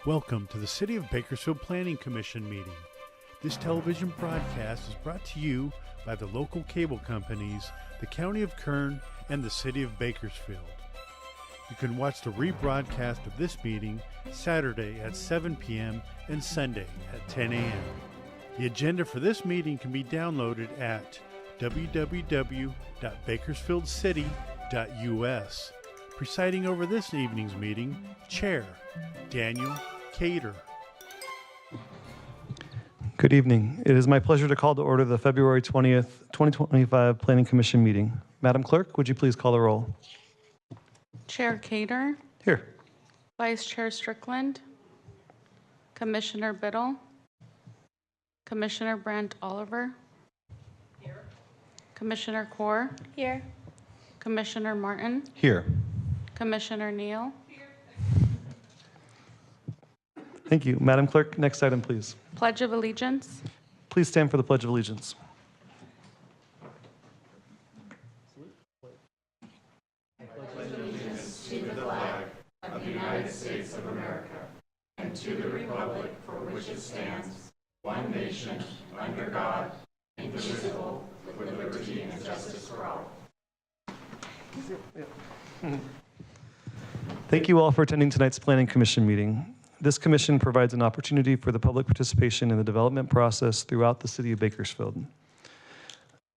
Welcome to the City of Bakersfield Planning Commission meeting. This television broadcast is brought to you by the local cable companies, the County of Kern, and the City of Bakersfield. You can watch the rebroadcast of this meeting Saturday at 7 p.m. and Sunday at 10 a.m. The agenda for this meeting can be downloaded at www.bakersfieldcity.us. Presiding over this evening's meeting, Chair Daniel Cater. Good evening. It is my pleasure to call to order the February 20th, 2025 Planning Commission meeting. Madam Clerk, would you please call the roll? Chair Cater, Here. Vice Chair Strickland, Commissioner Biddle, Commissioner Brandt Oliver, here. Commissioner Kaur, Here. Commissioner Martin, Here. Commissioner Neal. Thank you. Madam Clerk, next item, please. Pledge of Allegiance. Please stand for the Pledge of Allegiance. Thank you all for attending tonight's Planning Commission meeting. This commission provides an opportunity for the public participation in the development process throughout the city of Bakersfield.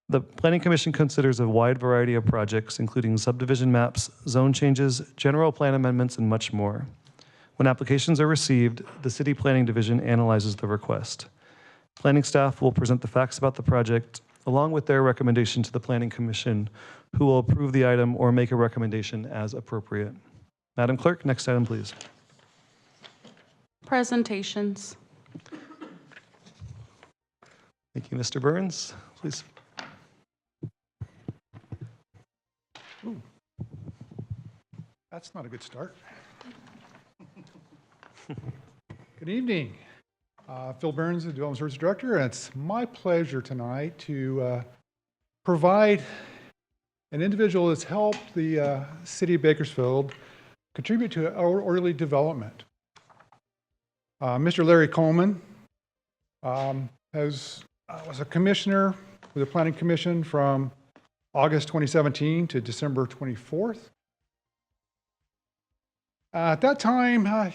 The Planning Commission considers a wide variety of projects, including subdivision maps, zone changes, general plan amendments, and much more. When applications are received, the City Planning Division analyzes the request. Planning staff will present the facts about the project, along with their recommendation to the Planning Commission, who will approve the item or make a recommendation as appropriate. Madam Clerk, next item, please. Presentations. Thank you, Mr. Burns. Please. That's not a good start. Good evening. Phil Burns, the Development Services Director, and it's my pleasure tonight to provide an individual that's helped the City of Bakersfield contribute to orderly development. Mr. Larry Coleman was a commissioner with the Planning Commission from August 2017 to December 24th. At that time, and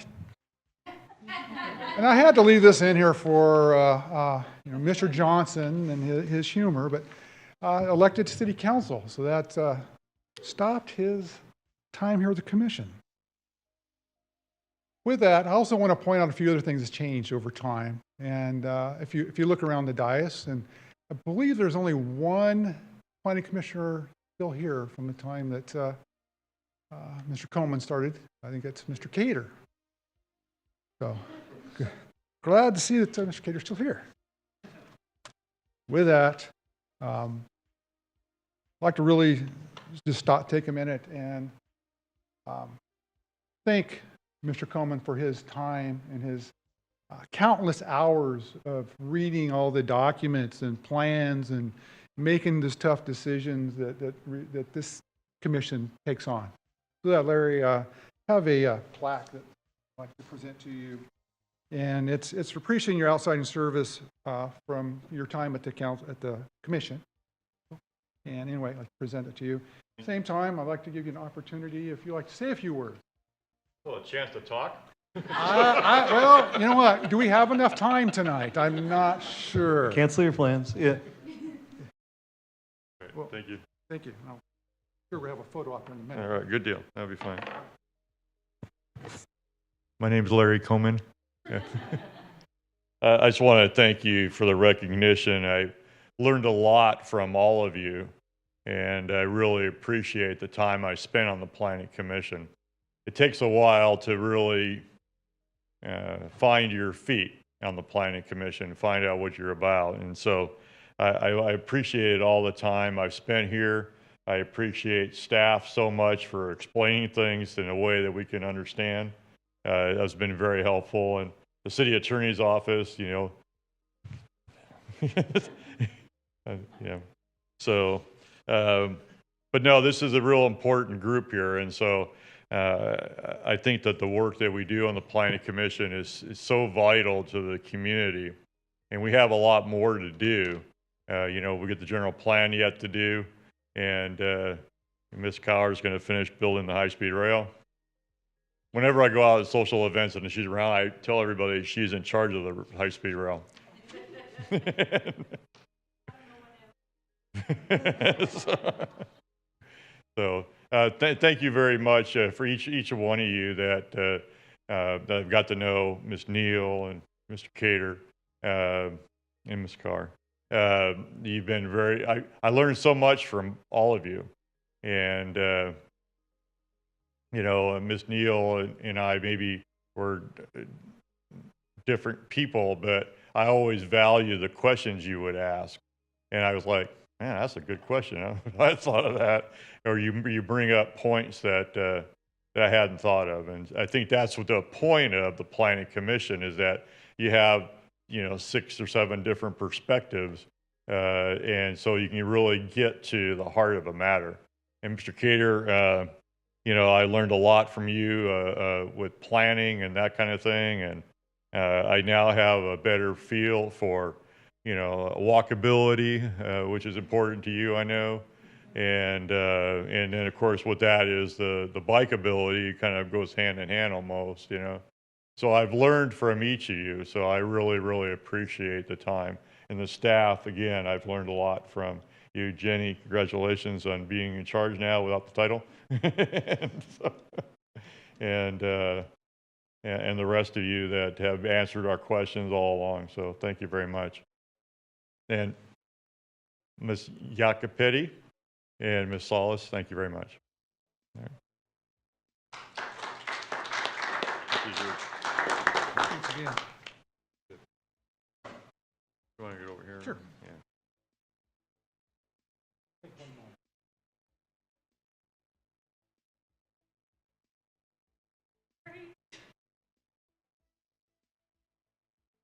I had to leave this in here for Mr. Johnson and his humor, but elected to City Council, so that stopped his time here with the Commission. With that, I also want to point out a few other things that's changed over time. And if you look around the dais, and I believe there's only one planning commissioner still here from the time that Mr. Coleman started. I think that's Mr. Cater. So glad to see that Mr. Cater's still here. With that, I'd like to really just take a minute and thank Mr. Coleman for his time and his countless hours of reading all the documents and plans and making these tough decisions that this commission takes on. So that, Larry, have a plaque that I'd like to present to you. And it's appreciating your outside service from your time at the commission. And anyway, I'd like to present it to you. At the same time, I'd like to give you an opportunity if you'd like to say a few words. Well, a chance to talk? Well, you know what? Do we have enough time tonight? I'm not sure. Cancel your plans. Yeah. Great, Well, thank you. Thank you. I'm sure we'll have a photo op in a minute. All right, good deal. That'll be fine. My name's Larry Coleman. Yeah. I just want to thank you for the recognition. I learned a lot from all of you, and I really appreciate the time I spent on the Planning Commission. It takes a while to really find your feet on the Planning Commission, find out what you're about. And so I appreciate it all the time I've spent here. I appreciate staff so much for explaining things in a way that we can understand. That's been very helpful. And the city attorney's office, yeah. So, but no, this is a real important group here. And so I think that the work that we do on the Planning Commission is so vital to the community, and we have a lot more to do. You know, we get the general plan yet to do, and Ms. Cowher is going to finish building the high-speed rail. Whenever I go out at social events and she's around, I tell everybody she's in charge of the high-speed rail. So thank you very much for each one of you that I've got to know, Ms. Neal and Mr. Cater and Ms. Carr. You've been very, I learned so much from all of you. And, you know, Ms. Neal and I maybe were different people, but I always value the questions you would ask. And I was like, man, that's a good question. I thought of that. Or you bring up points that I hadn't thought of. And I think that's what the point of the Planning Commission is, that you have, you know, 6 or 7 different perspectives. And so you can really get to the heart of a matter. And Mr. Cater, you know, I learned a lot from you with planning and that kind of thing. And I now have a better feel for, you know, walkability, which is important to you, I know. And then of course with that is the bikeability kind of goes hand in hand almost, you know. So I've learned from each of you. So I really, really appreciate the time. And the staff, again, I've learned a lot from you. Jenny, congratulations on being in charge now without the title. and the rest of you that have answered our questions all along. So thank you very much. And Ms. Jacopetti and Ms. Solis, thank you very much. All right. Thanks again. You want to get over here? Sure. Yeah.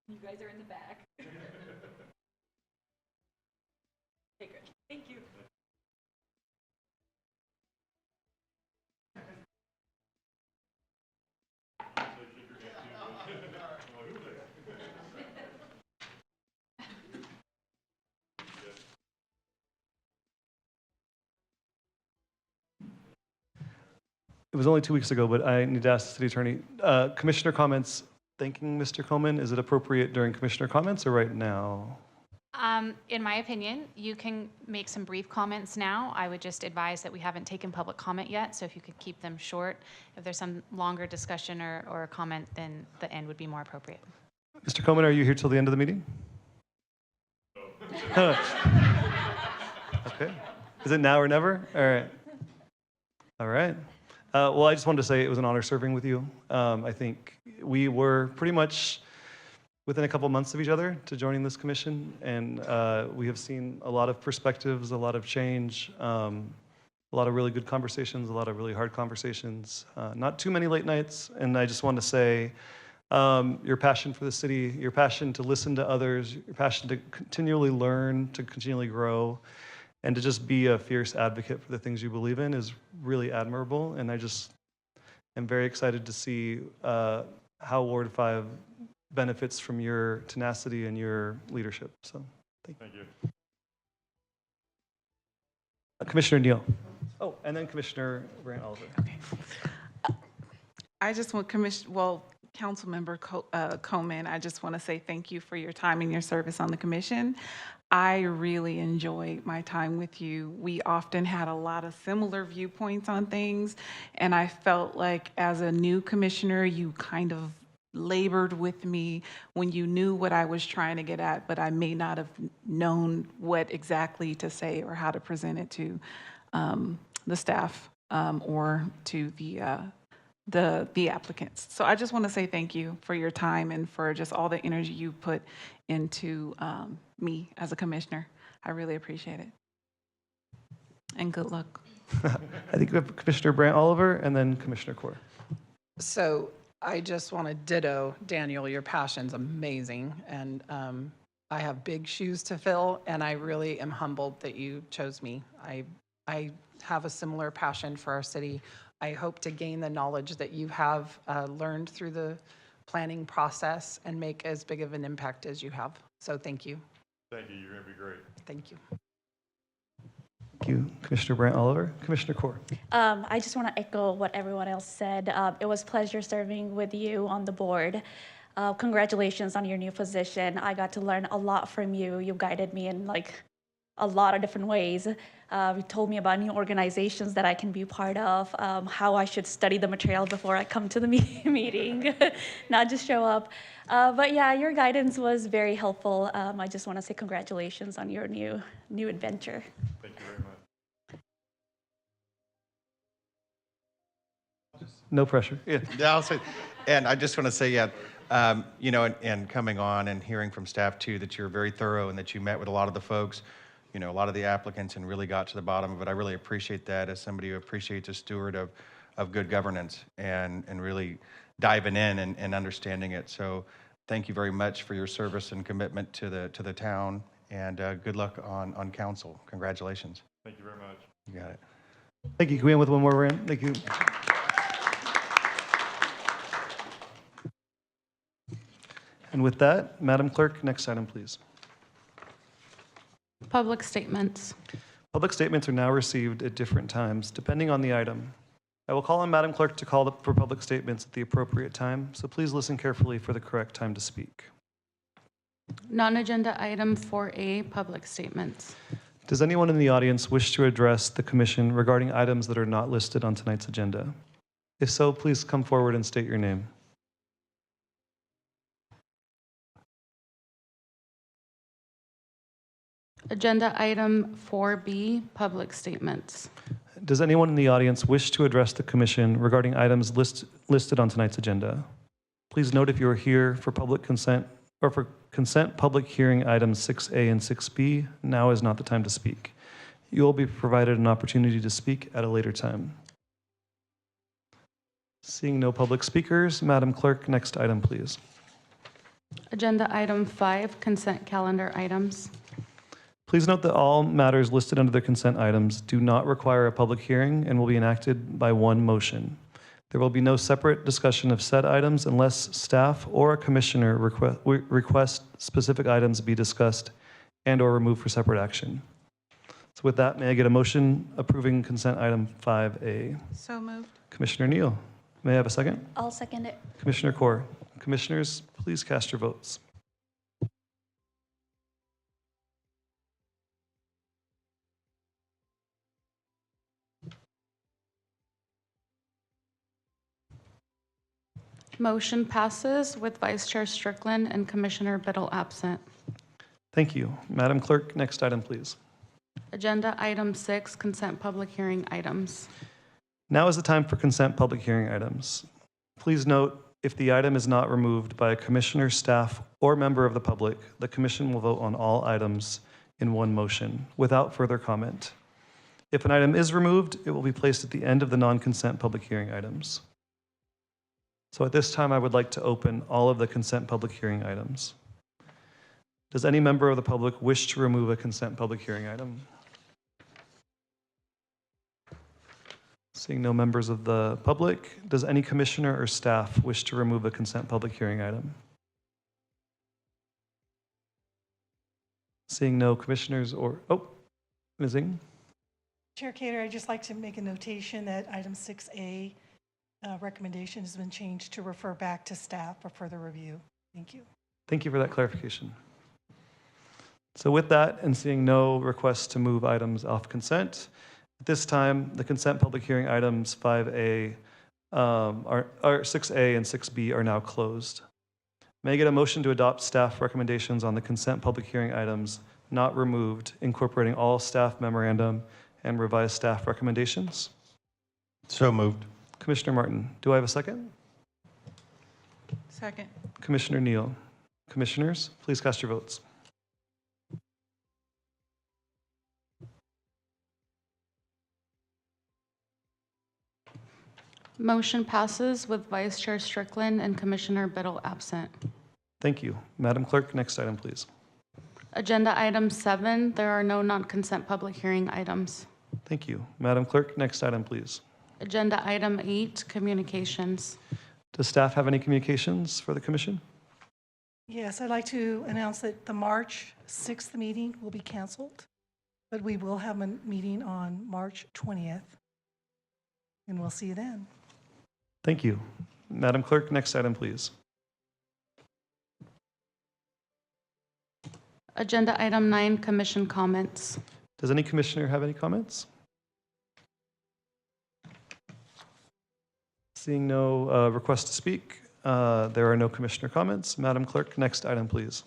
You guys are in the back. Okay, good. Thank you. It was only 2 weeks ago, but I need to ask the city attorney. Commissioner comments thanking Mr. Coleman. Is it appropriate during commissioner comments or right now? In my opinion, you can make some brief comments now. I would just advise that we haven't taken public comment yet, so if you could keep them short. If there's some longer discussion or a comment, then the end would be more appropriate. Mr. Coleman, are you here till the end of the meeting? No. Okay. Is it now or never? All right. All right. Well, I just wanted to say it was an honor serving with you. I think we were pretty much within a couple months of each other to joining this commission, and we have seen a lot of perspectives, a lot of change, a lot of really good conversations, a lot of really hard conversations, not too many late nights. And I just want to say your passion for the city, your passion to listen to others, your passion to continually learn, to continually grow, and to just be a fierce advocate for the things you believe in is really admirable. And I just am very excited to see how Ward 5 benefits from your tenacity and your leadership. So thank you. Commissioner Neal. Oh, and then Commissioner Brant Oliver. Okay. I just want Councilmember Coleman, I just want to say thank you for your time and your service on the commission. I really enjoyed my time with you. We often had a lot of similar viewpoints on things, and I felt like as a new commissioner, you kind of labored with me when you knew what I was trying to get at, but I may not have known what exactly to say or how to present it to the staff or to the applicants. So I just want to say thank you for your time and for just all the energy you put into me as a commissioner. I really appreciate it. And good luck. I think we have Commissioner Brant Oliver and then Commissioner Core. So I just want to ditto, Daniel, your passion's amazing. And I have big shoes to fill, and I really am humbled that you chose me. I have a similar passion for our city. I hope to gain the knowledge that you have learned through the planning process and make as big of an impact as you have. So thank you. Thank you. You're going to be great. Thank you. Thank you, Commissioner Brant Oliver. Commissioner Core. I just want to echo what everyone else said. It was a pleasure serving with you on the board. Congratulations on your new position. I got to learn a lot from you. You guided me in like a lot of different ways. You told me about new organizations that I can be part of, how I should study the material before I come to the meeting, not just show up. But yeah, your guidance was very helpful. I just want to say congratulations on your new adventure. Thank you very much. No pressure. Yeah. Yeah, I'll say, and I just want to say, you know, and coming on and hearing from staff too, that you're very thorough and that you met with a lot of the folks, you know, a lot of the applicants and really got to the bottom of it. I really appreciate that as somebody who appreciates a steward of good governance and really diving in and understanding it. So thank you very much for your service and commitment to the town, and good luck on council. Congratulations. Thank you very much. You got it. Thank you. Can we end with one more round? Thank you. And with that, Madam Clerk, next item, please. Public statements. Public statements are now received at different times, depending on the item. I will call on Madam Clerk to call for public statements at the appropriate time, so please listen carefully for the correct time to speak. Non-agenda item 4A, public statements. Does anyone in the audience wish to address the commission regarding items that are not listed on tonight's agenda? If so, please come forward and state your name. Agenda item 4B, public statements. Does anyone in the audience wish to address the commission regarding items listed on tonight's agenda? Please note if you are here for public consent or for consent public hearing items 6A and 6B, now is not the time to speak. You will be provided an opportunity to speak at a later time. Seeing no public speakers, Madam Clerk, next item, please. Agenda item 5, consent calendar items. Please note that all matters listed under the consent items do not require a public hearing and will be enacted by one motion. There will be no separate discussion of said items unless staff or a commissioner request specific items be discussed and or removed for separate action. So with that, may I get a motion approving consent item 5A? So moved. Commissioner Neal, may I have a second? I'll second it. Commissioner Core. Commissioners, please cast your votes. Motion passes with Vice Chair Strickland and Commissioner Biddle absent. Thank you. Madam Clerk, next item, please. Agenda item 6, consent public hearing items. Now is the time for consent public hearing items. Please note, if the item is not removed by a commissioner, staff, or member of the public, the commission will vote on all items in one motion without further comment. If an item is removed, it will be placed at the end of the non-consent public hearing items. So at this time, I would like to open all of the consent public hearing items. Does any member of the public wish to remove a consent public hearing item? Seeing no members of the public, does any commissioner or staff wish to remove a consent public hearing item? Seeing no commissioners or, Ms. Ng? Chair Cater, I'd just like to make a notation that item 6A recommendation has been changed to refer back to staff for further review. Thank you. Thank you for that clarification. So with that, and seeing no requests to move items off consent, at this time, the consent public hearing items 5A, 6A and 6B are now closed. May I get a motion to adopt staff recommendations on the consent public hearing items not removed, incorporating all staff memorandum and revised staff recommendations? So moved. Commissioner Martin, do I have a second? Second. Commissioner Neal. Commissioners, please cast your votes. Motion passes with Vice Chair Strickland and Commissioner Biddle absent. Thank you. Madam Clerk, next item, please. Agenda item 7, there are no non-consent public hearing items. Thank you. Madam Clerk, next item, please. Agenda item 8, communications. Does staff have any communications for the commission? Yes, I'd like to announce that the March 6th meeting will be canceled, but we will have a meeting on March 20th. And we'll see you then. Thank you. Madam Clerk, next item, please. Agenda item 9, commission comments. Does any commissioner have any comments? Seeing no request to speak, there are no commissioner comments. Madam Clerk, next item, please.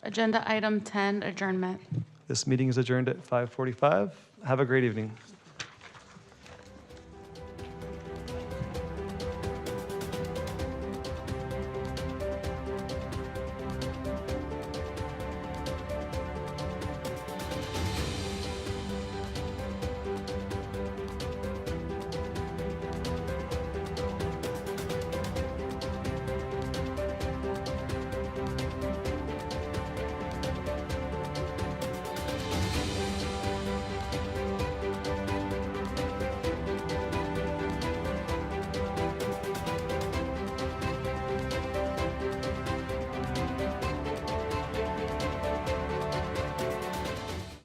Agenda item 10, adjournment. This meeting is adjourned at 5:45. Have a great evening.